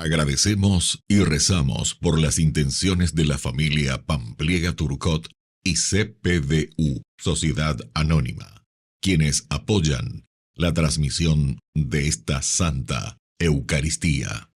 Agradecemos y rezamos por las intenciones de la familia Pampliega Turcot y CPDU, Sociedad Anónima, quienes apoyan la transmisión de esta Santa Eucaristía.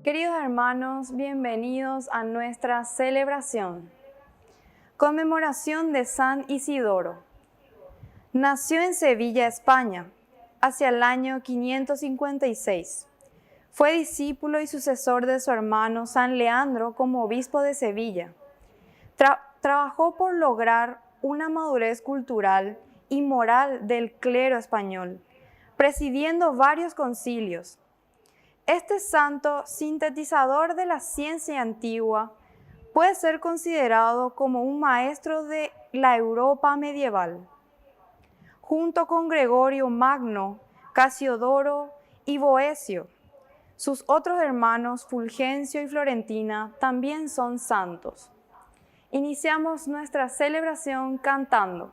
Queridos hermanos, bienvenidos a nuestra celebración. Conmemoración de San Isidoro. Nació en Sevilla, España, hacia el año 556. Fue discípulo y sucesor de su hermano San Leandro como obispo de Sevilla. Trabajó por lograr una madurez cultural y moral del clero español, presidiendo varios concilios. Este santo, sintetizador de la ciencia antigua, puede ser considerado como un maestro de la Europa medieval. Junto con Gregorio Magno, Casiodoro y Boecio, sus otros hermanos Fulgencio y Florentina también son santos. Iniciamos nuestra celebración cantando.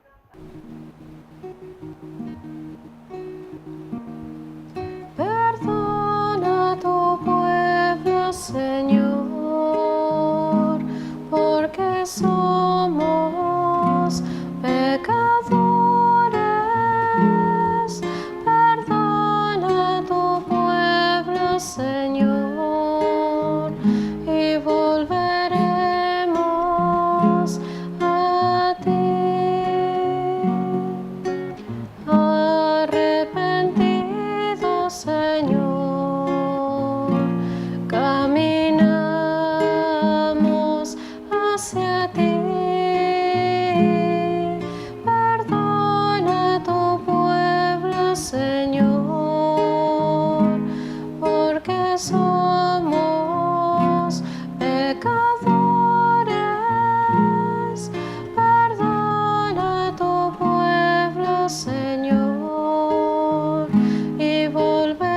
Señor, porque somos pecadores, perdona tu pueblo, Señor, y volveremos a ti. Arrepentido, Señor, hacia ti, perdona tu pueblo, Señor, porque somos pecadores, perdona tu pueblo, Señor, y volveremos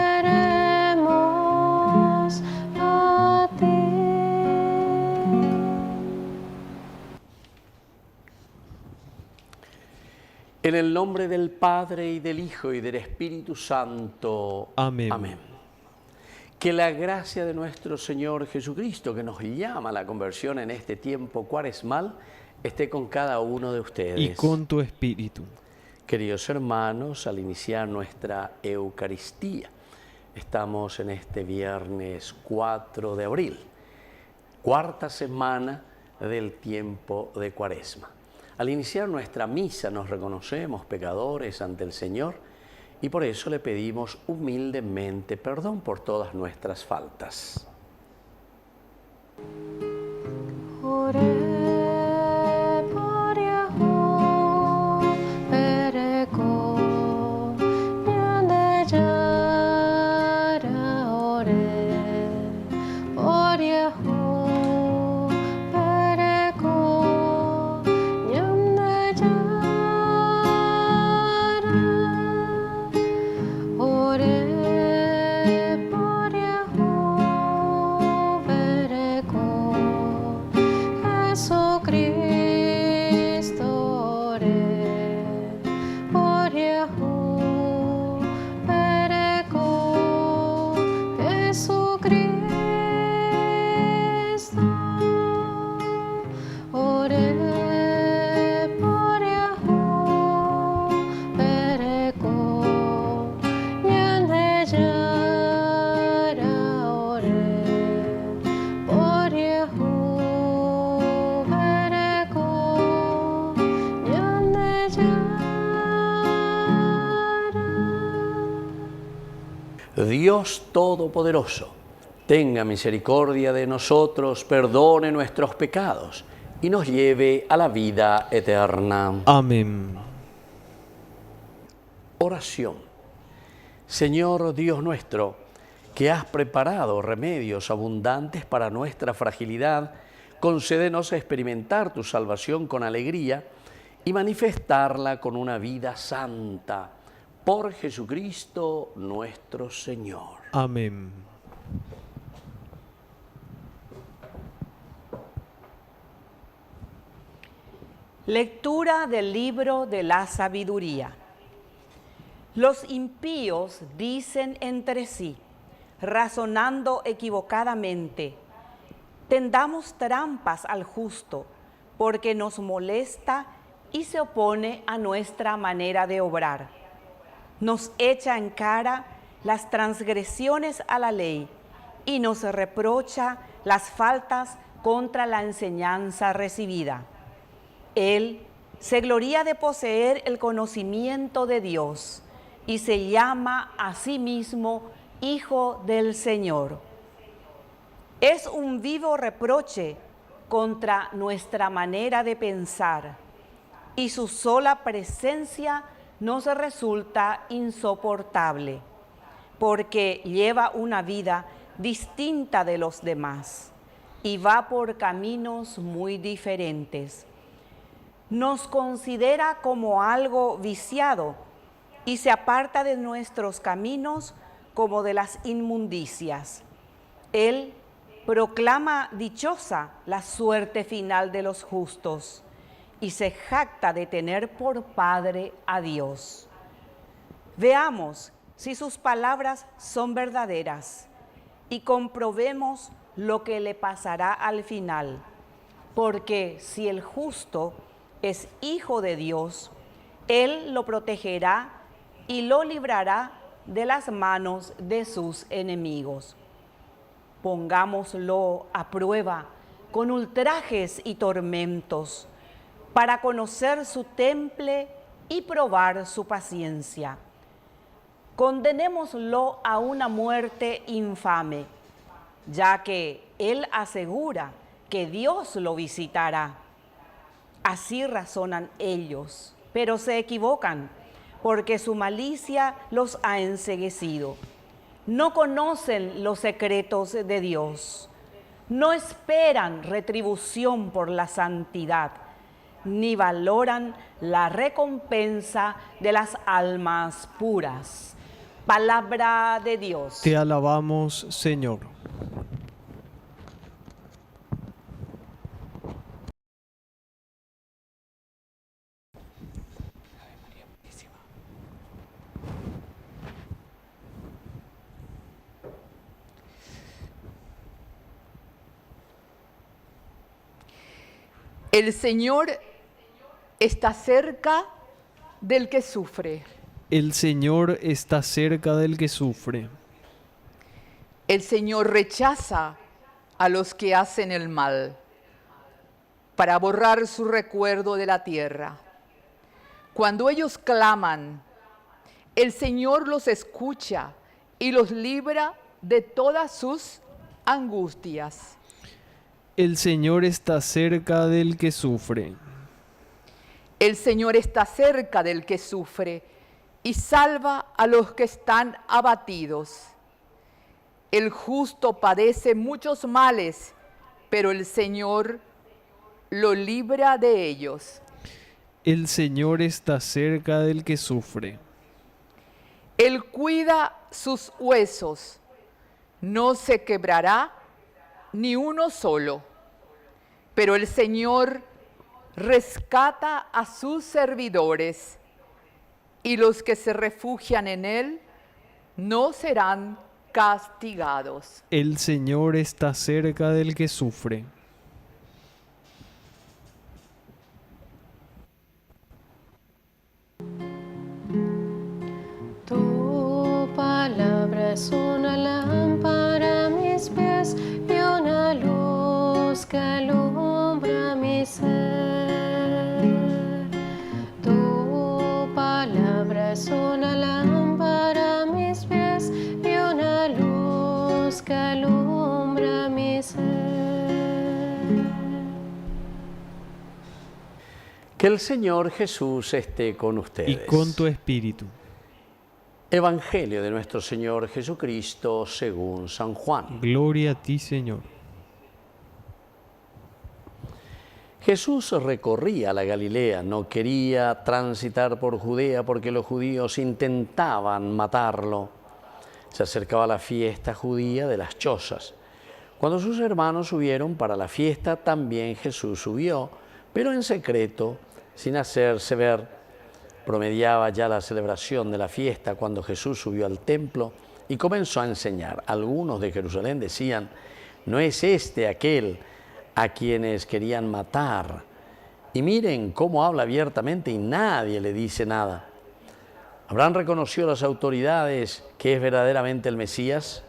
a ti. En el nombre del Padre, y del Hijo, y del Espíritu Santo. Amén. Amén. Que la gracia de nuestro Señor Jesucristo, que nos llama a la conversión en este tiempo cuaresmal, esté con cada uno de ustedes. Y con tu espíritu. Queridos hermanos, al iniciar nuestra Eucaristía, estamos en este viernes 4 de abril, cuarta semana del tiempo de Cuaresma. Al iniciar nuestra misa nos reconocemos pecadores ante el Señor y por eso le pedimos humildemente perdón por todas nuestras faltas. Dios Todopoderoso, tenga misericordia de nosotros, perdone nuestros pecados y nos lleve a la vida eterna. Amén. Oración. Señor Dios nuestro, que has preparado remedios abundantes para nuestra fragilidad, concédenos experimentar tu salvación con alegría y manifestarla con una vida santa. Por Jesucristo nuestro Señor. Amén. Lectura del libro de la sabiduría. Los impíos dicen entre sí, razonando equivocadamente, tendamos trampas al justo, porque nos molesta y se opone a nuestra manera de obrar. Nos echa en cara las transgresiones a la ley y nos reprocha las faltas contra la enseñanza recibida. Él se gloría de poseer el conocimiento de Dios y se llama a sí mismo Hijo del Señor. Es un vivo reproche contra nuestra manera de pensar y su sola presencia nos resulta insoportable, porque lleva una vida distinta de los demás y va por caminos muy diferentes. Nos considera como algo viciado y se aparta de nuestros caminos como de las inmundicias. Él proclama dichosa la suerte final de los justos y se jacta de tener por Padre a Dios. Veamos si sus palabras son verdaderas y comprobemos lo que le pasará al final, porque si el justo es hijo de Dios, Él lo protegerá y lo librará de las manos de sus enemigos. Pongámoslo a prueba con ultrajes y tormentos, para conocer su temple y probar su paciencia. Condenémoslo a una muerte infame, ya que Él asegura que Dios lo visitará. Así razonan ellos, pero se equivocan, porque su malicia los ha enceguecido. No conocen los secretos de Dios, no esperan retribución por la santidad, ni valoran la recompensa de las almas puras. Palabra de Dios. Te alabamos, Señor. El Señor está cerca del que sufre. El Señor está cerca del que sufre. El Señor rechaza a los que hacen el mal para borrar su recuerdo de la tierra. Cuando ellos claman, el Señor los escucha y los libra de todas sus angustias. El Señor está cerca del que sufre. El Señor está cerca del que sufre y salva a los que están abatidos. El justo padece muchos males, pero el Señor lo libra de ellos. El Señor está cerca del que sufre. Él cuida sus huesos, no se quebrará ni uno solo, pero el Señor rescata a sus servidores y los que se refugian en Él no serán castigados. El Señor está cerca del que sufre. Tu palabra es una lámpara a mis pies y una luz que alumbra mi ser. Tu palabra es una lámpara a mis pies y una luz que alumbra mi ser. Que el Señor Jesús esté con ustedes. Y con tu espíritu. Evangelio de nuestro Señor Jesucristo según San Juan. Gloria a ti, Señor. Jesús recorría la Galilea, no quería transitar por Judea porque los judíos intentaban matarlo. Se acercaba la fiesta judía de las chozas. Cuando sus hermanos subieron para la fiesta, también Jesús subió, pero en secreto, sin hacerse ver. Promediaba ya la celebración de la fiesta cuando Jesús subió al templo y comenzó a enseñar. Algunos de Jerusalén decían: ¿no es este aquel a quienes querían matar? Y miren cómo habla abiertamente y nadie le dice nada. ¿Habrán reconocido las autoridades que es verdaderamente el Mesías?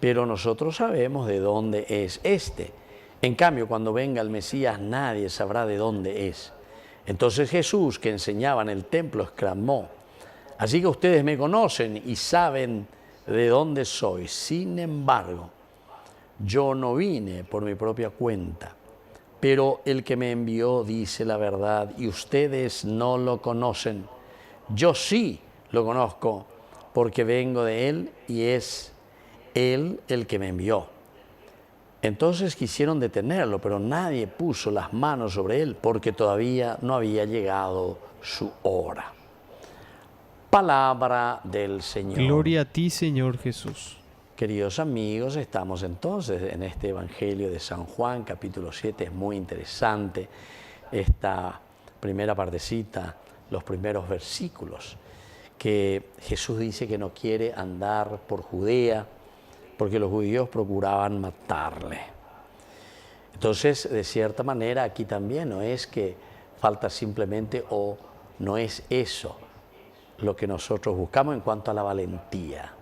Pero nosotros sabemos de dónde es este. En cambio, cuando venga el Mesías, nadie sabrá de dónde es. Entonces Jesús, que enseñaba en el templo, exclamó: así que ustedes me conocen y saben de dónde soy. Sin embargo, yo no vine por mi propia cuenta, pero el que me envió dice la verdad y ustedes no lo conocen. Yo sí lo conozco porque vengo de él y es él el que me envió. Entonces quisieron detenerlo, pero nadie puso las manos sobre él porque todavía no había llegado su hora. Palabra del Señor. Gloria a ti, Señor Jesús. Queridos amigos, estamos entonces en este Evangelio de San Juan, capítulo 7. Es muy interesante esta primera partecita, los primeros versículos, que Jesús dice que no quiere andar por Judea porque los judíos procuraban matarle. Entonces, de cierta manera, aquí también no es que falta simplemente, o no es eso lo que nosotros buscamos en cuanto a la valentía.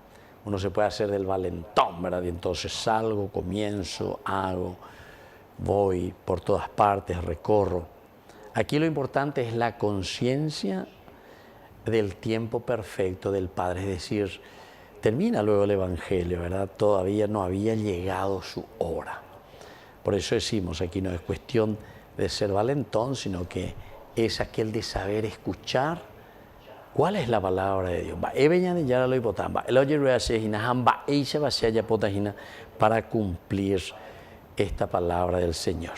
Uno se puede hacer del valentón, ¿verdad? Y entonces salgo, comienzo, hago, voy por todas partes, recorro. Aquí lo importante es la conciencia del tiempo perfecto del Padre, es decir, termina luego el Evangelio, ¿verdad? Todavía no había llegado su hora. Por eso decimos, aquí no es cuestión de ser valentón, sino que es aquel de saber escuchar cuál es la palabra de Dios. Para cumplir esta palabra del Señor.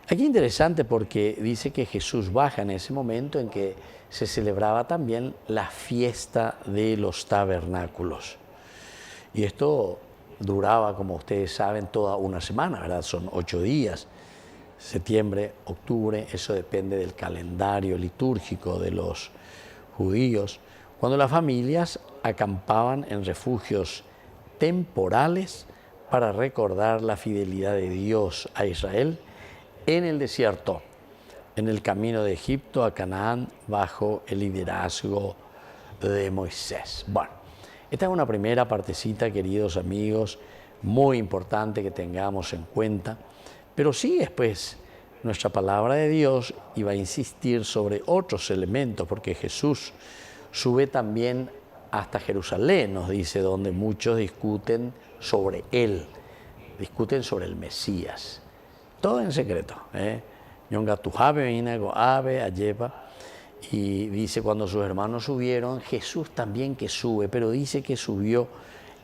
Aquí interesante porque dice que Jesús baja en ese momento en que se celebraba también la fiesta de los tabernáculos. Y esto duraba, como ustedes saben, toda una semana, ¿verdad? Son 8 días, septiembre, octubre, eso depende del calendario litúrgico de los judíos, cuando las familias acampaban en refugios temporales para recordar la fidelidad de Dios a Israel en el desierto, en el camino de Egipto a Canaán bajo el liderazgo de Moisés. Bueno, esta es una primera partecita, queridos amigos, muy importante que tengamos en cuenta, pero sí después nuestra palabra de Dios iba a insistir sobre otros elementos, porque Jesús sube también hasta Jerusalén, nos dice, donde muchos discuten sobre él, discuten sobre el Mesías. Todo en secreto, y dice, cuando sus hermanos subieron, Jesús también que sube, pero dice que subió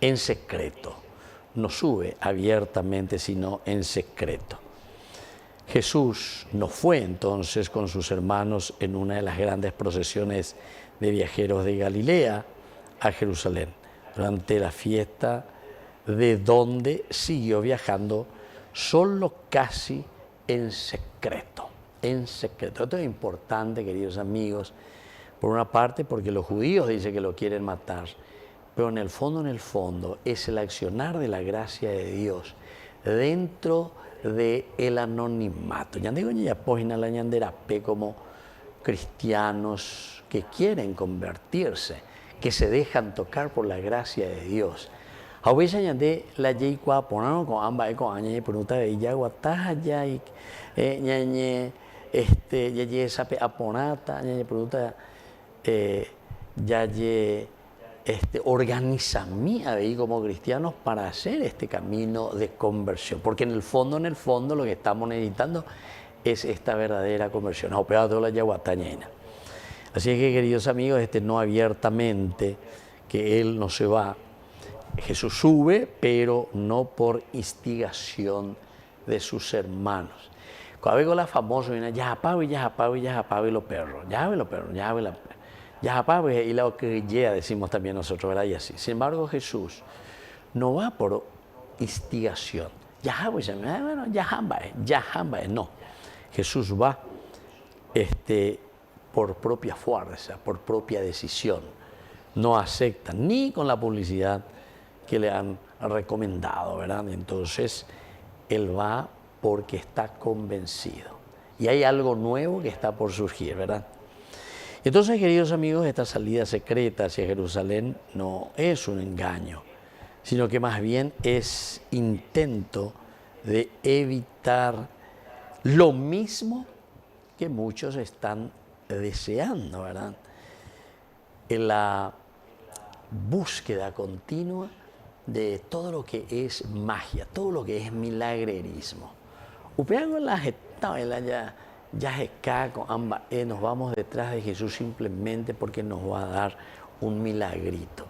en secreto. No sube abiertamente, sino en secreto. Jesús no fue entonces con sus hermanos en una de las grandes procesiones de viajeros de Galilea a Jerusalén, durante la fiesta, de donde siguió viajando solo casi en secreto, en secreto. Esto es importante, queridos amigos, por una parte porque los judíos dicen que lo quieren matar, pero en el fondo es el accionar de la gracia de Dios dentro del anonimato. Ya digo, ya página la ñanderape como cristianos que quieren convertirse, que se dejan tocar por la gracia de Dios. A veces ñande la yei kwa ponano con amba con añe pregunta de ella guataja ya y ñañe ya sabe aponata ñañe pregunta ya organiza mí a ver como cristianos para hacer este camino de conversión, porque en el fondo lo que estamos necesitando es esta verdadera conversión. Así es que, queridos amigos, no abiertamente que él no se va. Jesús sube, pero no por instigación de sus hermanos. Cuando con la famosa, viene ya pago y ya pago y ya pago y los perros, ya ve los perros, ya ve la ya pago y la oquilla decimos también nosotros, ¿verdad? Y así. Sin embargo, Jesús no va por instigación. Ya, pues, bueno, ya hamba, no. Jesús va por propia fuerza, por propia decisión. No acepta ni con la publicidad que le han recomendado, ¿verdad? Entonces, él va porque está convencido. Y hay algo nuevo que está por surgir, ¿verdad? Entonces, queridos amigos, esta salida secreta hacia Jerusalén no es un engaño, sino que más bien es intento de evitar lo mismo que muchos están deseando, ¿verdad? En la búsqueda continua de todo lo que es magia, todo lo que es milagrerismo. Nos vamos detrás de Jesús simplemente porque nos va a dar un milagrito.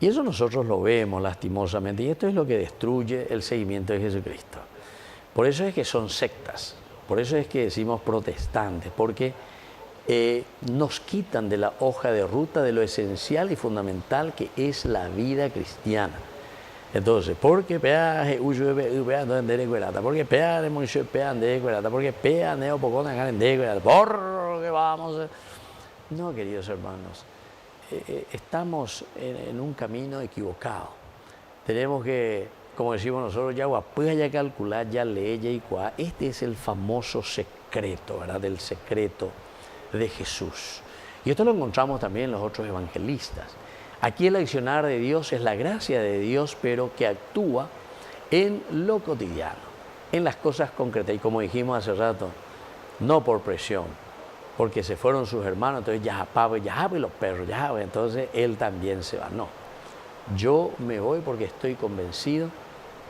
Y eso nosotros lo vemos lastimosamente, y esto es lo que destruye el seguimiento de Jesucristo. Por eso es que son sectas, por eso es que decimos protestantes, porque nos quitan de la hoja de ruta de lo esencial y fundamental que es la vida cristiana. Entonces, porque peaje porque peaje mucho porque peaje porque vamos. No, queridos hermanos, estamos en un camino equivocado. Tenemos que, como decimos nosotros, ya calcular, ya leer, ya y cuá. Este es el famoso secreto, ¿verdad? Del secreto de Jesús. Y esto lo encontramos también en los otros evangelistas. Aquí el accionar de Dios es la gracia de Dios, pero que actúa en lo cotidiano, en las cosas concretas. Y como dijimos hace rato, no por presión, porque se fueron sus hermanos, entonces ya y los perros, entonces él también se va. No, yo me voy porque estoy convencido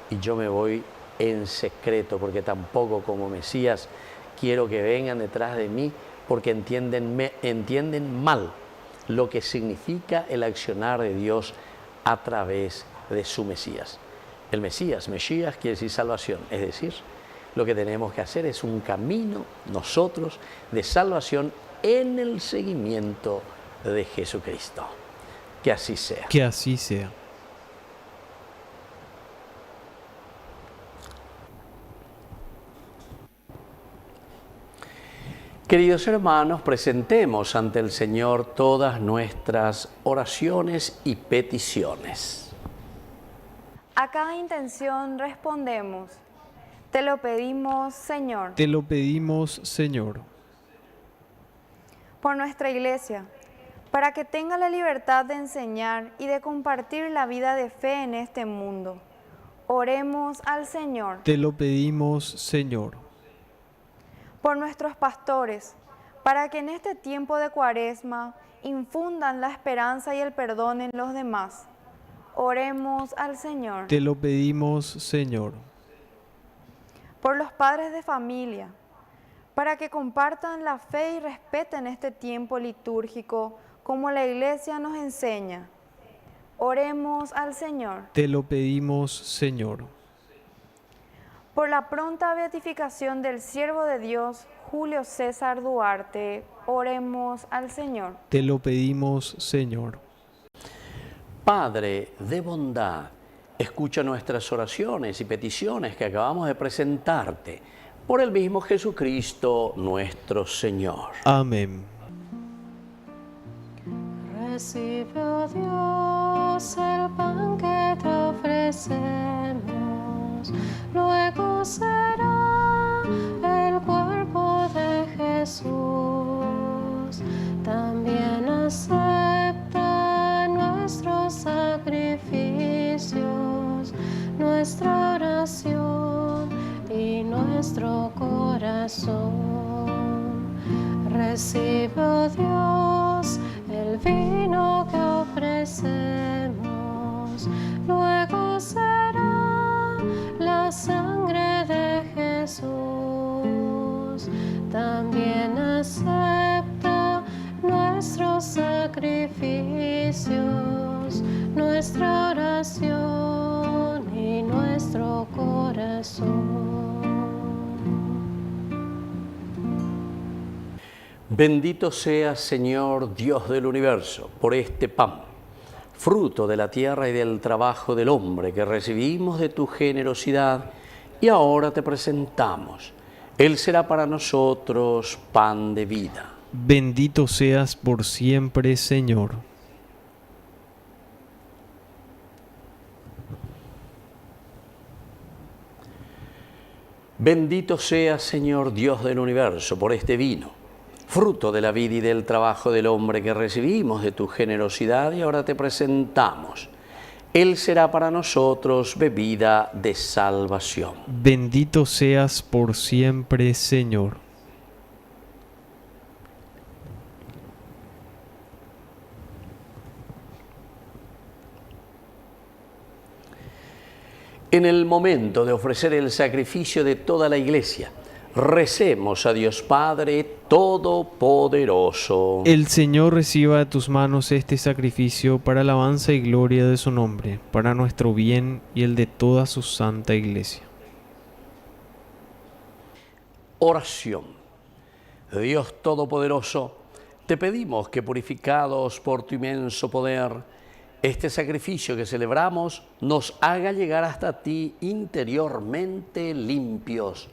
y yo me voy en secreto, porque tampoco como Mesías quiero que vengan detrás de mí porque entienden mal lo que significa el accionar de Dios a través de su Mesías. El Mesías quiere decir salvación, es decir, lo que tenemos que hacer es un camino nosotros de salvación en el seguimiento de Jesucristo. Que así sea. Que así sea. Queridos hermanos, presentemos ante el Señor todas nuestras oraciones y peticiones. A cada intención respondemos: te lo pedimos, Señor. Te lo pedimos, Señor. Por nuestra Iglesia, para que tenga la libertad de enseñar y de compartir la vida de fe en este mundo. Oremos al Señor. Te lo pedimos, Señor. Por nuestros pastores, para que en este tiempo de Cuaresma infundan la esperanza y el perdón en los demás. Oremos al Señor. Te lo pedimos, Señor. Por los padres de familia, para que compartan la fe y respeten este tiempo litúrgico como la Iglesia nos enseña. Oremos al Señor. Te lo pedimos, Señor. Por la pronta beatificación del siervo de Dios, Julio César Duarte, oremos al Señor. Te lo pedimos, Señor. Padre de bondad, escucha nuestras oraciones y peticiones que acabamos de presentarte por el mismo Jesucristo nuestro Señor. Amén. Recibe, oh Dios, el pan que te ofrecemos, luego será el cuerpo de Jesús. También acepta nuestros sacrificios, nuestra oración y nuestro corazón. Recibe, oh Dios, el vino que ofrecemos, luego será la sangre de Jesús. También acepta nuestros sacrificios, nuestra oración y nuestro corazón. Bendito seas, Señor, Dios del universo, por este pan, fruto de la tierra y del trabajo del hombre que recibimos de tu generosidad y ahora te presentamos. Él será para nosotros pan de vida. Bendito seas por siempre, Señor. Bendito seas, Señor, Dios del universo, por este vino, fruto de la vida y del trabajo del hombre que recibimos de tu generosidad y ahora te presentamos. Él será para nosotros bebida de salvación. Bendito seas por siempre, Señor. En el momento de ofrecer el sacrificio de toda la Iglesia, recemos a Dios Padre Todopoderoso. El Señor reciba de tus manos este sacrificio para alabanza y gloria de su nombre, para nuestro bien y el de toda su santa Iglesia. Oración. Dios Todopoderoso, te pedimos que purificados por tu inmenso poder, este sacrificio que celebramos nos haga llegar hasta ti interiormente limpios.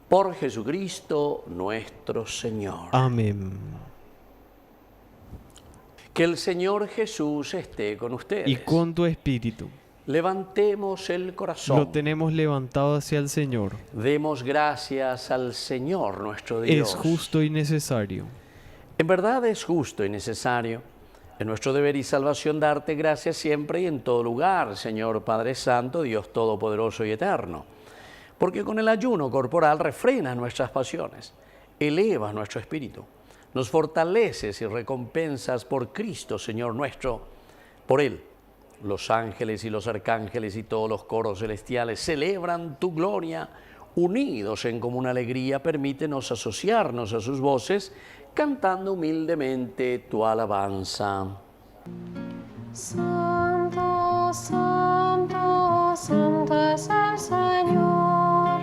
Por Jesucristo nuestro Señor. Amén. Que el Señor Jesús esté con ustedes. Y con tu espíritu. Levantemos el corazón. Lo tenemos levantado hacia el Señor. Demos gracias al Señor nuestro Dios. Es justo y necesario. En verdad es justo y necesario. Es nuestro deber y salvación darte gracias siempre y en todo lugar, Señor Padre Santo, Dios Todopoderoso y Eterno. Porque con el ayuno corporal refrenas nuestras pasiones, elevas nuestro espíritu, nos fortaleces y recompensas por Cristo, Señor nuestro. Por Él, los ángeles y los arcángeles y todos los coros celestiales celebran tu gloria. Unidos en común alegría, permítenos asociarnos a sus voces, cantando humildemente tu alabanza. Santo, santo, santo es el Señor,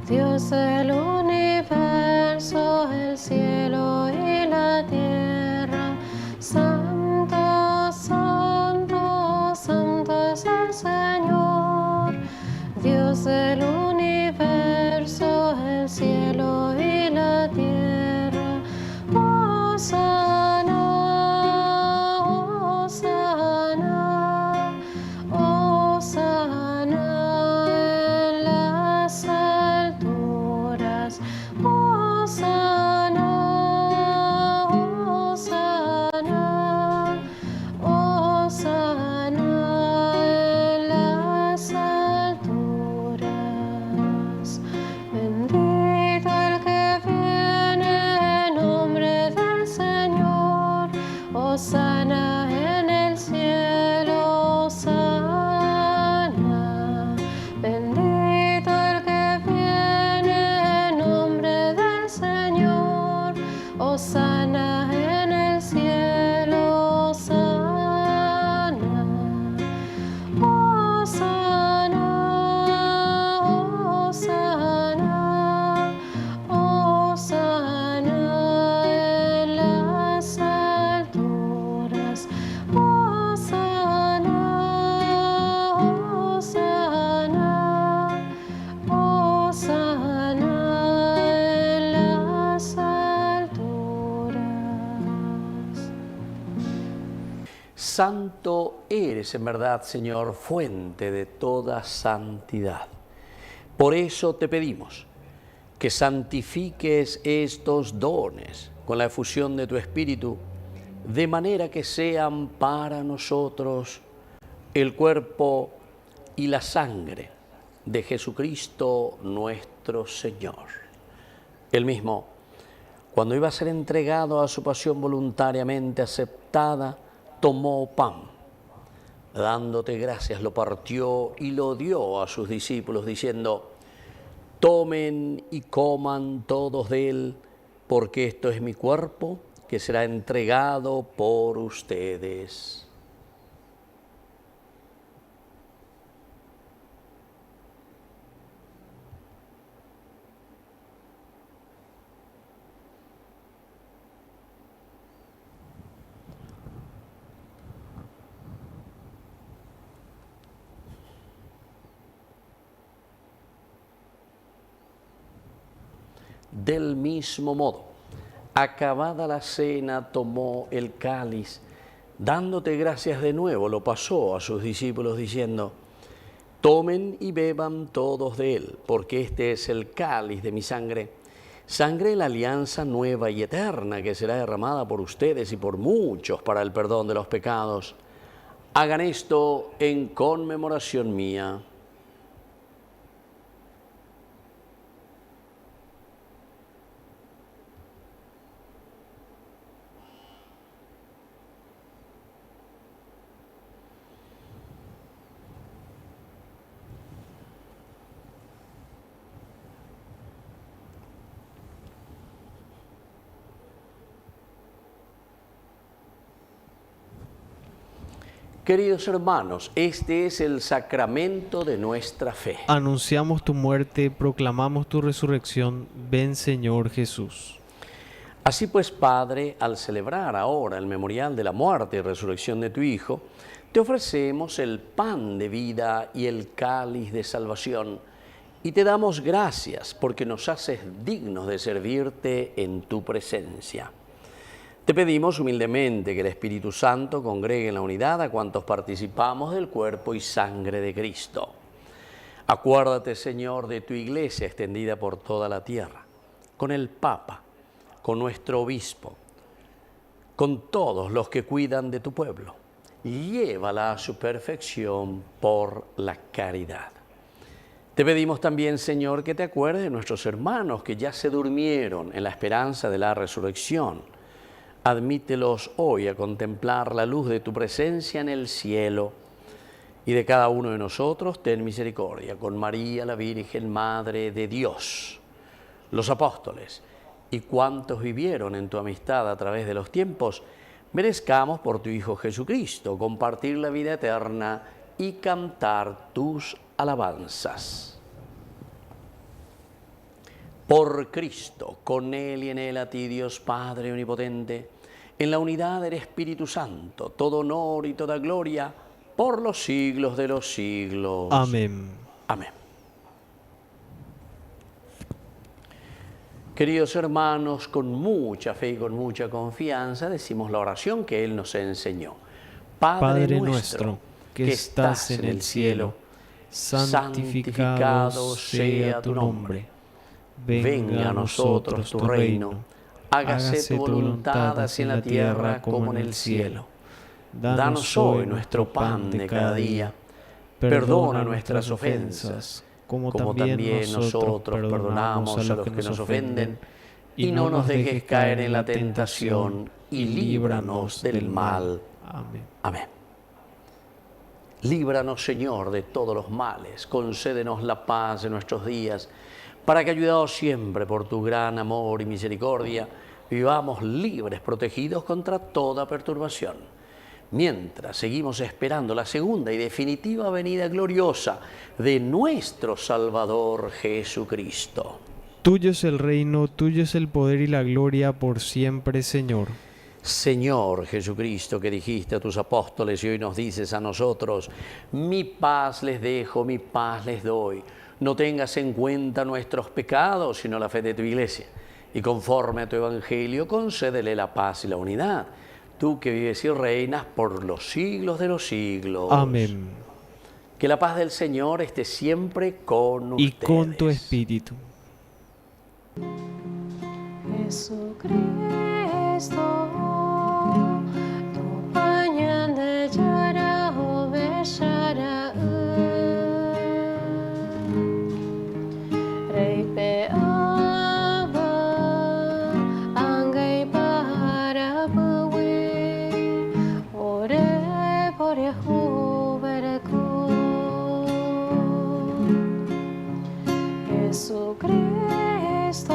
Dios del universo, el cielo y la tierra. Santo, santo, santo es el Señor, Dios del universo, el cielo y la tierra. Hosana, Hosana, Hosana en las alturas. Hosana, Hosana, Hosana en las alturas. Bendito el que viene en nombre del Señor. Hosana en el cielo, Hosana. Bendito el que viene en nombre del Señor. Hosana en el cielo, Hosana. Hosana, Hosana, Hosana en las alturas. Hosana, Hosana, Hosana en las alturas. Santo eres en verdad, Señor, fuente de toda santidad. Por eso te pedimos que santifiques estos dones con la efusión de tu Espíritu, de manera que sean para nosotros el cuerpo y la sangre de Jesucristo nuestro Señor. Él mismo, cuando iba a ser entregado a su pasión voluntariamente aceptada, tomó pan, dándote gracias, lo partió y lo dio a sus discípulos, diciendo: tomen y coman todos de él, porque esto es mi cuerpo, que será entregado por ustedes. Del mismo modo, acabada la cena, tomó el cáliz, dándote gracias de nuevo, lo pasó a sus discípulos diciendo: tomen y beban todos de él, porque este es el cáliz de mi sangre, sangre de la alianza nueva y eterna que será derramada por ustedes y por muchos para el perdón de los pecados. Hagan esto en conmemoración mía. Queridos hermanos, este es el sacramento de nuestra fe. Anunciamos tu muerte, proclamamos tu resurrección. Ven, Señor Jesús. Así pues, Padre, al celebrar ahora el memorial de la muerte y resurrección de tu Hijo, te ofrecemos el pan de vida y el cáliz de salvación, y te damos gracias porque nos haces dignos de servirte en tu presencia. Te pedimos humildemente que el Espíritu Santo congregue en la unidad a cuantos participamos del cuerpo y sangre de Cristo. Acuérdate, Señor, de tu Iglesia extendida por toda la tierra, con el Papa, con nuestro Obispo, con todos los que cuidan de tu pueblo. Llévala a su perfección por la caridad. Te pedimos también, Señor, que te acuerdes de nuestros hermanos que ya se durmieron en la esperanza de la resurrección. Admítelos hoy a contemplar la luz de tu presencia en el cielo, y de cada uno de nosotros ten misericordia, con María, la Virgen Madre de Dios, los apóstoles y cuantos vivieron en tu amistad a través de los tiempos, merezcamos por tu Hijo Jesucristo compartir la vida eterna y cantar tus alabanzas. Por Cristo, con Él y en Él, a ti, Dios Padre Omnipotente, en la unidad del Espíritu Santo, todo honor y toda gloria, por los siglos de los siglos. Amén. Amén. Queridos hermanos, con mucha fe y con mucha confianza decimos la oración que Él nos enseñó. Padre nuestro, que estás en el cielo, santificado sea tu nombre. Venga a nosotros tu reino. Hágase tu voluntad así en la tierra como en el cielo. Danos hoy nuestro pan de cada día. Perdona nuestras ofensas, como también nosotros perdonamos a los que nos ofenden. Y no nos dejes caer en la tentación, y líbranos del mal. Amén. Amén. Líbranos, Señor, de todos los males. Concédenos la paz en nuestros días, para que, ayudados siempre por tu gran amor y misericordia, vivamos libres, protegidos contra toda perturbación, mientras seguimos esperando la segunda y definitiva venida gloriosa de nuestro Salvador Jesucristo. Tuyo es el reino, tuyo es el poder y la gloria por siempre, Señor. Señor Jesucristo, que dijiste a tus apóstoles y hoy nos dices a nosotros: mi paz les dejo, mi paz les doy. No tengas en cuenta nuestros pecados, sino la fe de tu Iglesia. Y conforme a tu Evangelio, concédele la paz y la unidad. Tú que vives y reinas por los siglos de los siglos. Amén. Que la paz del Señor esté siempre con ustedes. Y con tu espíritu. Jesucristo, tu pañal de llara o bellara, rey peaba, angay para bawi, ore por Jehová, Jesucristo.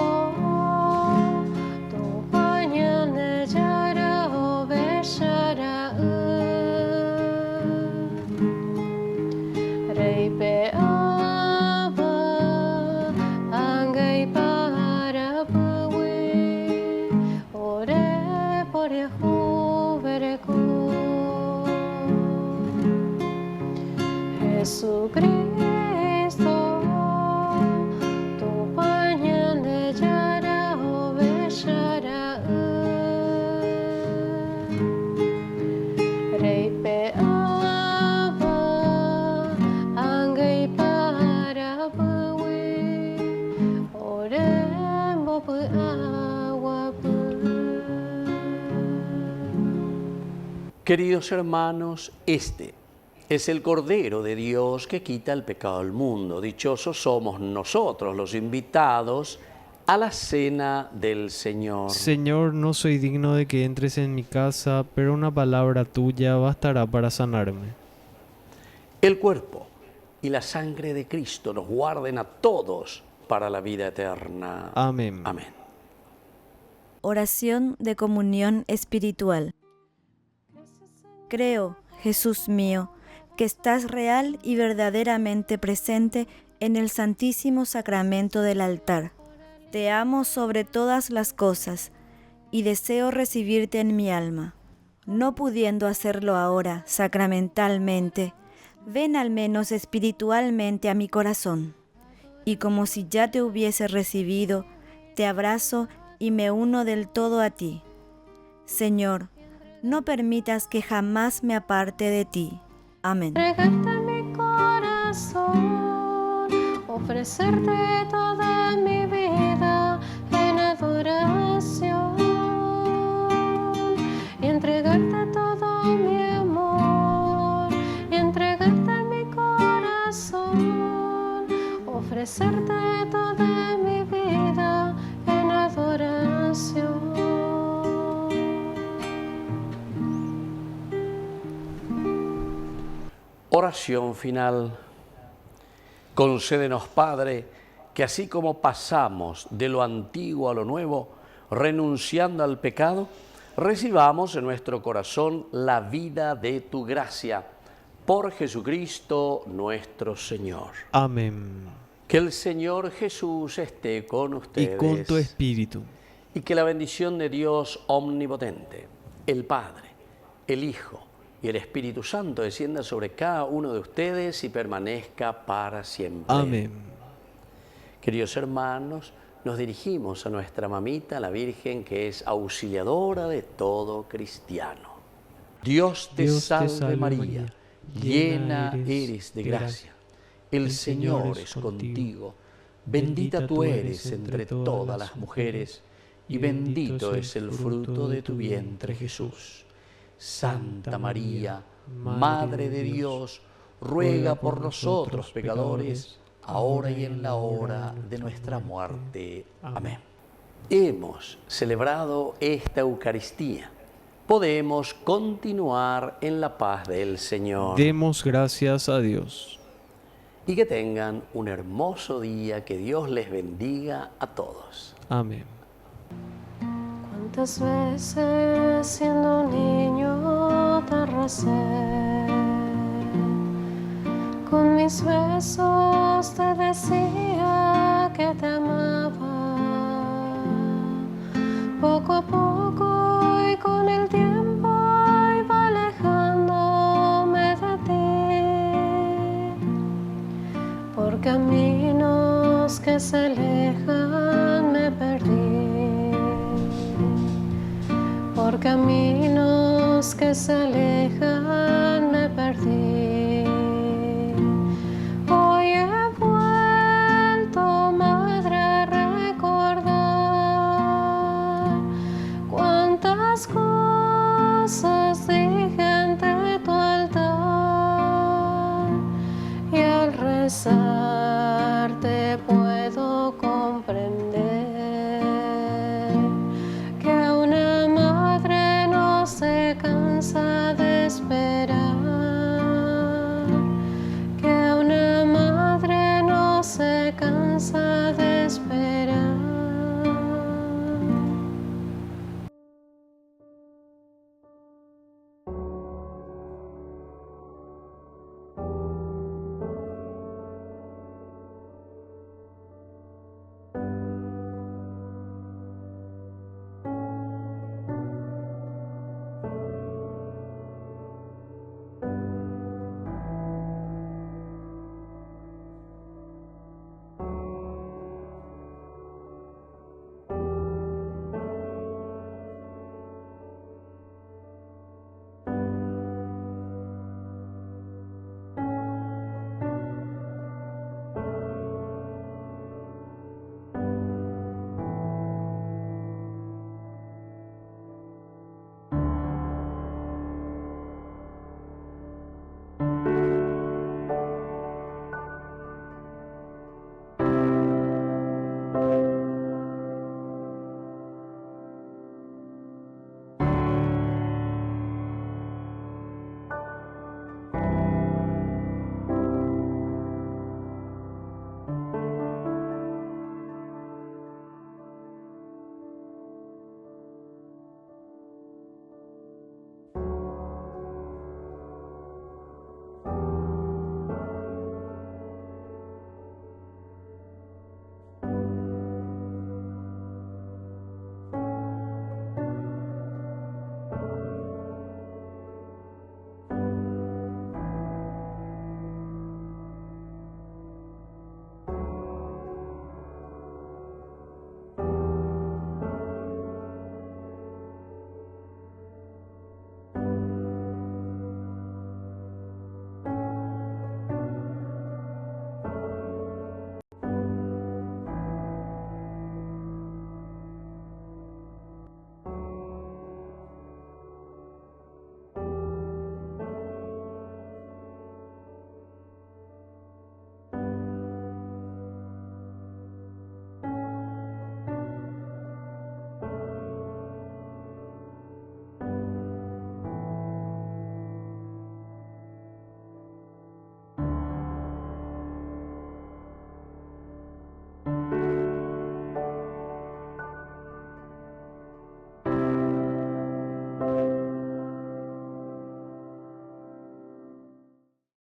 Jesucristo, tu pañal de llara Queridos hermanos, este es el Cordero de Dios que quita el pecado del mundo. Dichosos somos nosotros, los invitados a la cena del Señor. Señor, no soy digno de que entres en mi casa, pero una palabra tuya bastará para sanarme. El cuerpo y la sangre de Cristo nos guarden a todos para la vida eterna. Amén. Amén. Oración de comunión espiritual. Creo, Jesús mío, que estás real y verdaderamente presente en el Santísimo Sacramento del altar. Te amo sobre todas las cosas y deseo recibirte en mi alma. No pudiendo hacerlo ahora sacramentalmente, ven al menos espiritualmente a mi corazón. Y como si ya te hubiese recibido, te abrazo y me uno del todo a ti. Señor, no permitas que jamás me aparte de ti. Amén. Entregarte mi corazón, ofrecerte toda mi vida en adoración, y entregarte todo mi amor, y entregarte mi corazón, ofrecerte toda mi vida en adoración. Oración final. Concédenos, Padre, que así como pasamos de lo antiguo a lo nuevo, renunciando al pecado, recibamos en nuestro corazón la vida de tu gracia. Por Jesucristo nuestro Señor. Amén. Que el Señor Jesús esté con ustedes. Y con tu espíritu. Y que la bendición de Dios omnipotente, el Padre, el Hijo y el Espíritu Santo descienda sobre cada uno de ustedes y permanezca para siempre. Amén. Queridos hermanos, nos dirigimos a nuestra mamita, la Virgen, que es auxiliadora de todo cristiano. Dios te salve María, llena eres de gracia. El Señor es contigo. Bendita tú eres entre todas las mujeres, y bendito es el fruto de tu vientre, Jesús. Santa María, Madre de Dios, ruega por nosotros pecadores, ahora y en la hora de nuestra muerte. Amén. Hemos celebrado esta Eucaristía. Podemos continuar en la paz del Señor. Demos gracias a Dios. Y que tengan un hermoso día, que Dios les bendiga a todos. Amén. ¿Cuántas veces siendo un niño te recé? Con mis besos te decía que te amaba. Poco a poco y con el tiempo iba alejándome de ti. Por caminos que se alejan me perdí. Por caminos que se alejan me perdí.